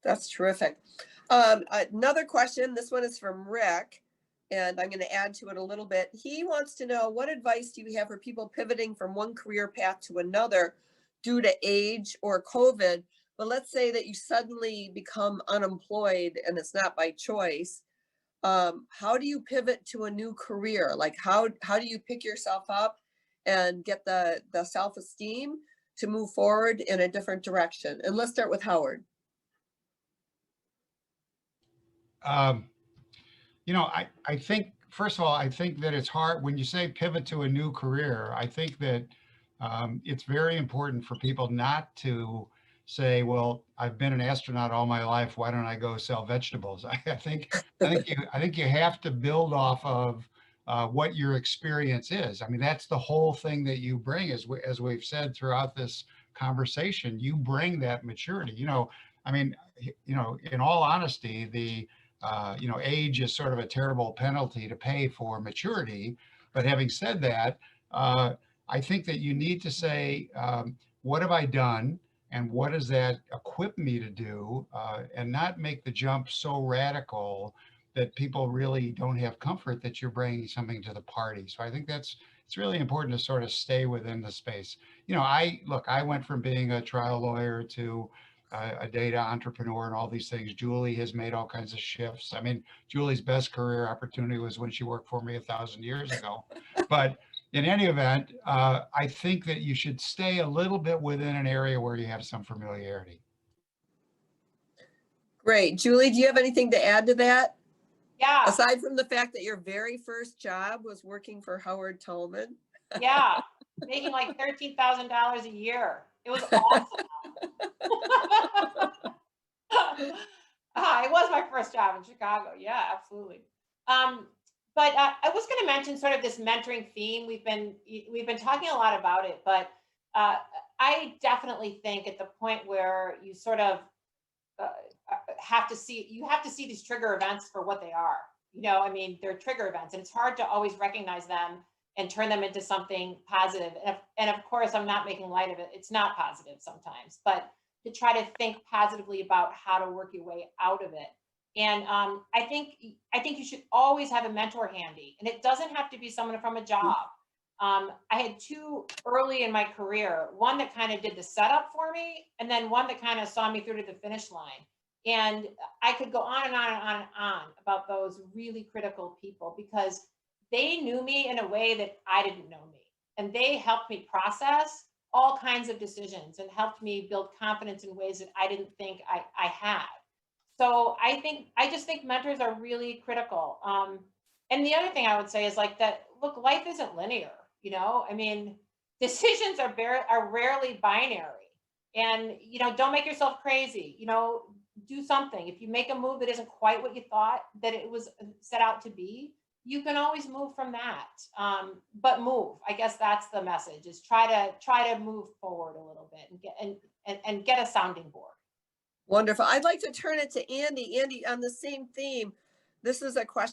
That's terrific. Another question, this one is from Rick, and I'm going to add to it a little bit. He wants to know, what advice do you have for people pivoting from one career path to another due to age or COVID? But let's say that you suddenly become unemployed and it's not by choice. How do you pivot to a new career? Like how do you pick yourself up and get the self-esteem to move forward in a different direction? And let's start with Howard. Um, I think, first of all, I think that it's hard when you say pivot to a new career. I think that it's very important for people not to say, well, I've been an astronaut all my life. Why don't I go sell vegetables? I think you have to build off of what your experience is. I mean, that's the whole thing that you bring, as we've said throughout this conversation. You bring that maturity. I mean, in all honesty, age is sort of a terrible penalty to pay for maturity. But having said that, I think that you need to say, what have I done? And what does that equip me to do? And not make the jump so radical that people really don't have comfort that you're bringing something to the party. So I think it's really important to sort of stay within the space. I went from being a trial lawyer to a data entrepreneur and all these things. Julie has made all kinds of shifts. I mean, Julie's best career opportunity was when she worked for me 1,000 years ago. But in any event, I think that you should stay a little bit within an area where you have some familiarity. Great. Julie, do you have anything to add to that? Yeah. Aside from the fact that your very first job was working for Howard Tullman. Yeah. Making like $13,000 a year. It was awesome. It was my first job in Chicago. Yeah, absolutely. But I was going to mention sort of this mentoring theme. We've been talking a lot about it, but I definitely think at the point where you sort of have to see these trigger events for what they are. I mean, they're trigger events, and it's hard to always recognize them and turn them into something positive. And of course, I'm not making light of it. It's not positive sometimes, but to try to think positively about how to work your way out of it. And I think you should always have a mentor handy, and it doesn't have to be someone from a job. I had two early in my career, one that kind of did the setup for me, and then one that kind of saw me through to the finish line. And I could go on and on and on and on about those really critical people because they knew me in a way that I didn't know me. And they helped me process all kinds of decisions and helped me build confidence in ways that I didn't think I had. So I just think mentors are really critical. And the other thing I would say is like that, look, life isn't linear, I mean, decisions are rarely binary. And, don't make yourself crazy, do something. If you make a move that isn't quite what you thought that it was set out to be, you can always move from that. But move. I guess that's the message: is try to move forward a little bit and get a sounding board. Wonderful. I'd like to turn it to Andy. Andy, on the same theme, this is a question